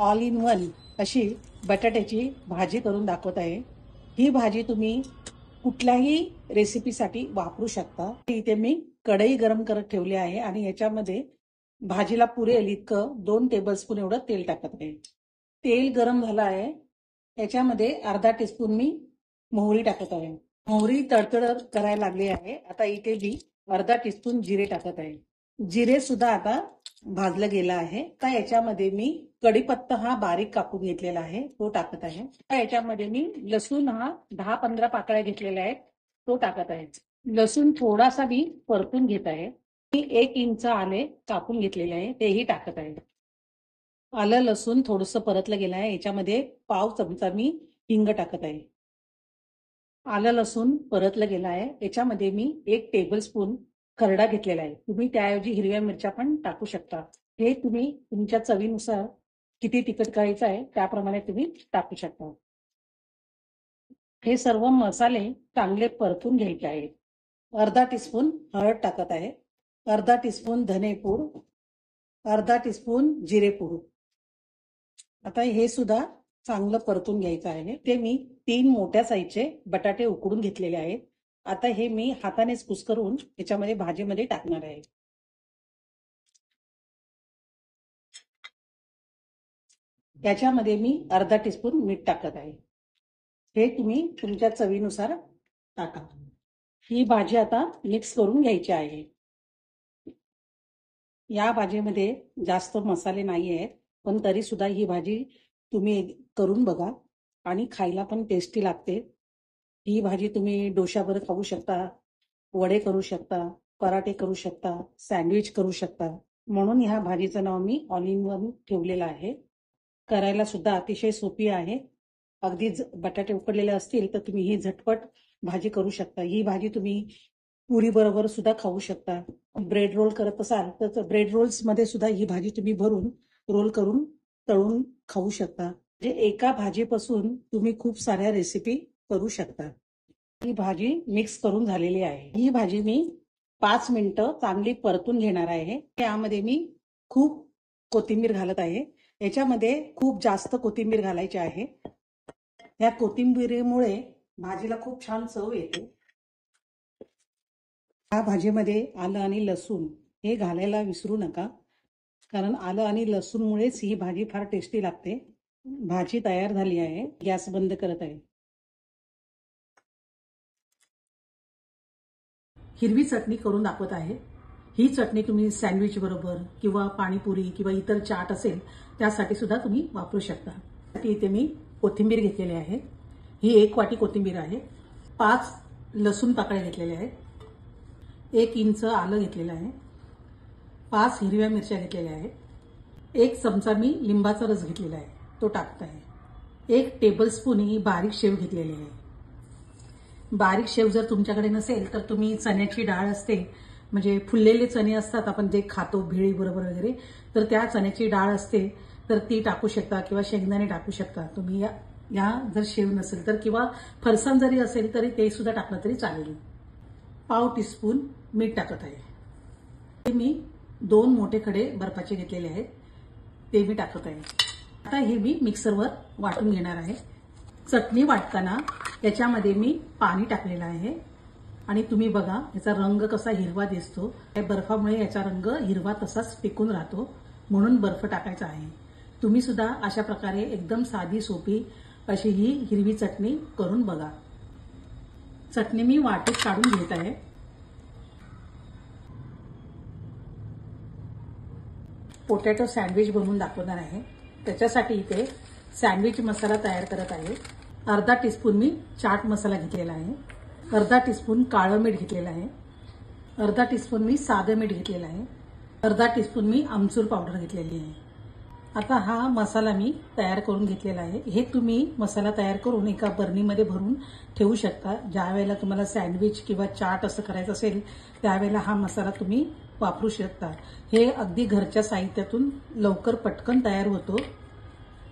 All in one अशी बटाट्याची भाजी करून दाखवत आहे। ही भाजी तुम्ही कुठल्याही रेसिपीसाठी वापरू शकता। इथे मी कढई गरम करत ठेवली आहे आणि याच्यामध्ये भाजीला पुरेल इतकं 2 टेबलस्पून एवढं तेल टाकत आहे। तेल गरम झालं आहे, याच्यामध्ये अर्धा टीस्पून मी मोहरी टाकत आहे। मोहरी तडतड करायला लागली आहे। आता इथे मी अर्धा टीस्पून जिरे टाकत आहे। जिरे सुद्धा आता भाजलं गेलं आहे। आता याच्यामध्ये मी कढीपत्ता हा बारीक कापून घेतलेला आहे तो टाकत आहे। याच्यामध्ये मी लसूण हा 10-15 पाकळ्या घेतलेल्या आहेत तो टाकत आहे। लसूण थोडासा मी परतून घेत आहे। मी 1 इंच आले कापून घेतलेले आहे तेही टाकत आहे। आलं लसूण थोडंसं परतलं गेलं आहे, याच्यामध्ये पाव चमचा मी हिंग टाकत आहे। आलं लसूण परतलं गेलं आहे, याच्यामध्ये मी 1 टेबलस्पून खरडा घेतलेला आहे। तुम्ही त्याऐवजी हिरव्या मिरच्या पण टाकू शकता। हे तुम्ही तुमच्या चवीनुसार किती तिखट करायचं आहे त्याप्रमाणे तुम्ही टाकू शकता। हे सर्व मसाले चांगले परतून घ्यायचे आहेत। अर्धा टीस्पून हळद टाकत आहे, अर्धा टीस्पून धनेपूड, अर्धा टीस्पून जिरेपूड। आता हे सुद्धा चांगलं परतून घ्यायचं आहे। ते मी 3 मोठ्या साईजचे बटाटे उकडून घेतलेले आहेत। आता हे मी हातानेच कुस्करून याच्यामध्ये भाजीमध्ये टाकणार आहे। याच्यामध्ये मी अर्धा टीस्पून मीठ टाकत आहे। हे तुम्ही तुमच्या चवीनुसार टाका। ही भाजी आता मिक्स करून घ्यायची आहे। या भाजीमध्ये जास्त मसाले नाही आहेत, पण तरी सुद्धा ही भाजी तुम्ही करून बघा आणि खायला पण टेस्टी लागते। ही भाजी तुम्ही डोश्याबरोबर खाऊ शकता, वडे करू शकता, पराठे करू शकता, सँडविच करू शकता। म्हणून ह्या भाजीचं नाव मी ऑल इन वन ठेवलेलं आहे। करायला सुद्धा अतिशय सोपी आहे। अगदी बटाटे उकडलेले असतील तर तुम्ही ही झटपट भाजी करू शकता। ही भाजी तुम्ही पुरी बरोबर सुद्धा खाऊ शकता। ब्रेड रोल करत असाल तर ब्रेड रोल्स मध्ये सुद्धा ही भाजी तुम्ही भरून रोल करून तळून खाऊ शकता। म्हणजे एका भाजीपासून तुम्ही खूप साऱ्या रेसिपी करू शकता। ही भाजी मिक्स करून झालेली आहे। ही भाजी मी 5 मिनिटं चांगली परतून घेणार आहे। यामध्ये मी खूप कोथिंबीर घालत आहे। याच्यामध्ये खूप जास्त कोथिंबीर घालायची आहे। या कोथिंबीरीमुळे भाजीला खूप छान चव येते। या भाजीमध्ये आलं आणि लसूण हे घालायला विसरू नका, कारण आलं आणि लसूणमुळेच ही भाजी फार टेस्टी लागते। भाजी तयार झाली आहे, गॅस बंद करत आहे। हिरवी चटणी करून दाखवत आहे। ही चटणी तुम्ही सँडविच बरोबर किंवा पाणीपुरी किंवा इतर चाट असेल त्यासाठी सुद्धा तुम्ही वापरू शकता। इथे मी कोथिंबीर घेतलेली आहे। ही 1 वाटी कोथिंबीर आहे। 5 लसूण पाकळ्या घेतलेल्या आहेत, 1 इंच आलं घेतलेलं आहे, 5 हिरव्या मिरच्या घेतलेल्या आहेत, 1 चमचा मी लिंबाचा रस घेतलेला आहे तो टाकत आहे। 1 टेबलस्पून ही बारीक शेव घेतलेली आहे। बारीक शेव जर तुमच्याकडे नसेल तर तुम्ही चण्याची डाळ असते, म्हणजे फुललेले चणे असतात आपण जे खातो भेळी बरोबर वगैरे, तर त्या चण्याची डाळ असते तर ती टाकू शकता किंवा शेंगदाणे टाकू शकता तुम्ही। या जर शेव नसेल तर किंवा फरसाण जरी असेल तरी ते सुद्धा टाकलं तरी चालेल। पाव टीस्पून मीठ टाकत आहे। मी 2 मोठे खडे बर्फाचे घेतलेले आहेत ते मी टाकत आहे। आता हे मी मिक्सरवर वाटून घेणार आहे। चटणी वाटताना याच्यामध्ये मी पाणी टाकलेलं आहे आणि तुम्ही बघा याचा रंग कसा हिरवा दिसतो। या बर्फामुळे याचा रंग हिरवा तसाच टिकून राहतो, म्हणून बर्फ टाकायचा आहे। तुम्ही सुद्धा अशा प्रकारे एकदम साधी सोपी अशी ही हिरवी चटणी करून बघा। चटणी मी वाटीत काढून घेत आहे। पोटॅटो सँडविच बनवून दाखवणार आहे। त्याच्यासाठी इथे सँडविच मसाला तयार करत आहे। अर्धा टीस्पून मी चाट मसाला घेतलेला आहे, अर्धा टीस्पून काळं मीठ घेतलेलं आहे, अर्धा टीस्पून मी साधं मीठ घेतलेलं आहे, अर्धा टीस्पून मी आमचूर पावडर घेतलेली आहे। आता हा मसाला मी तयार करून घेतलेला आहे। हे तुम्ही मसाला तयार करून एका बर्नीमध्ये भरून ठेवू शकता। ज्या वेळेला तुम्हाला सँडविच किंवा चाट असं करायचं असेल त्यावेळेला हा मसाला तुम्ही वापरू शकता। हे अगदी घरच्या साहित्यातून लवकर पटकन तयार होतो,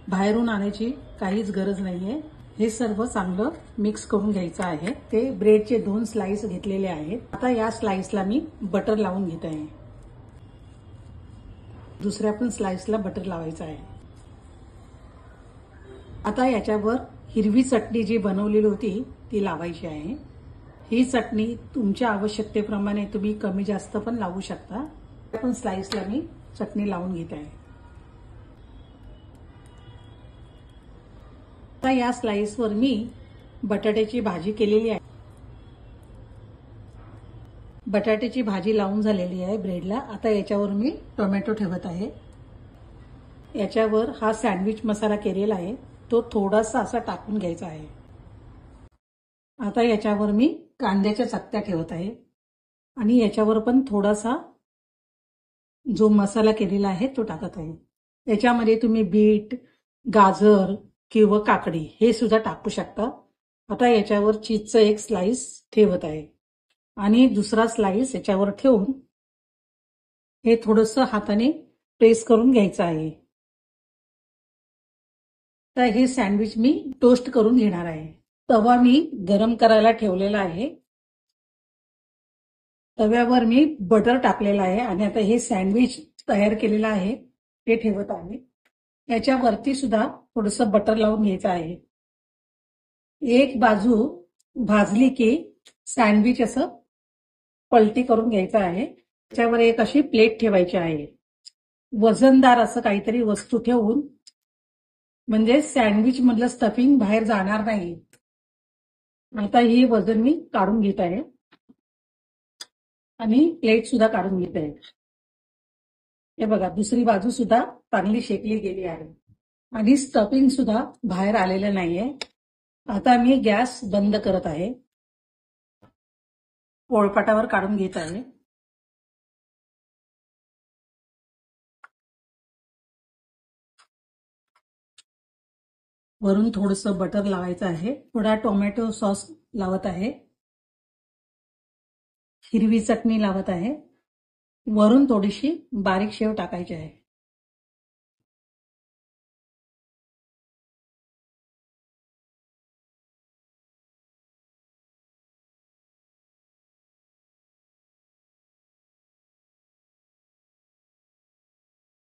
बाहेरून आणायची काहीच गरज नाहीये। हे सर्व चांगलं मिक्स करून घ्यायचं आहे। ते ब्रेडचे 2 स्लाइस घेतलेले आहेत। आता या स्लाइसला मी बटर लावून घेत आहे। दुसऱ्या पण स्लाइसला बटर लावायचं आहे। आता याच्यावर हिरवी चटणी जी बनवलेली होती ती लावायची आहे. ही चटणी तुमच्या आवश्यकतेप्रमाणे तुम्ही कमी जास्त पण लावू शकता. पण स्लाइसला मी चटणी लावून घेत आहे. आता या स्लाइसवर मी बटाट्याची भाजी केलेली आहे. बटाट्याची भाजी लावून झालेली आहे ब्रेडला. आता याच्यावर मी टोमॅटो ठेवत आहे. याच्यावर हा सँडविच मसाला केलेला आहे तो थोडासा असा टाकून घ्यायचा आहे. आता याच्यावर मी कांद्याच्या चकत्या ठेवत आहे आणि याच्यावर पण थोडासा जो मसाला केलेला आहे तो टाकत आहे. याच्यामध्ये तुम्ही बीट, गाजर किंवा काकडी हे सुद्धा टाकू शकता. आता याच्यावर चीजचं एक स्लाइस ठेवत आहे आणि दुसरा स्लाइस याच्यावर ठेवून हे थोडंसं हाताने प्रेस करून घ्यायचं आहे. तर हे सँडविच मी टोस्ट करून घेणार आहे. तवा मी गरम करायला ठेवलेला आहे. तव्यावर मी बटर टाकलेला आहे आणि आता हे सँडविच तयार केलेलं आहे ते ठेवत आहे. याच्यावरती सुद्धा थोडंसं बटर लावून घ्यायचं आहे. एक बाजू भाजली की सँडविच असं पलटी करून घ्यायचं आहे. त्याच्यावर एक अशी प्लेट ठेवायची आहे. वजनदार असं काहीतरी वस्तू ठेवून म्हणजे सँडविच मधलं स्टफिंग बाहेर जाणार नाही. आता ही वजन मी काढून घेत आहे आणि प्लेट सुद्धा काढून घेत आहे. हे बघा दुसरी बाजू सुद्धा चांगली शेकली गेली आहे आणि स्टफिंग सुद्धा बाहेर आलेलं नाहीये. आता मी गॅस बंद करत आहे. पोळपाटावर काढून घेत आहे. वरून थोडंसं बटर लावायचं आहे. थोडा टोमॅटो सॉस लावत आहे. हिरवी चटणी लावत आहे. वरून थोडीशी बारीक शेव टाकायची आहे.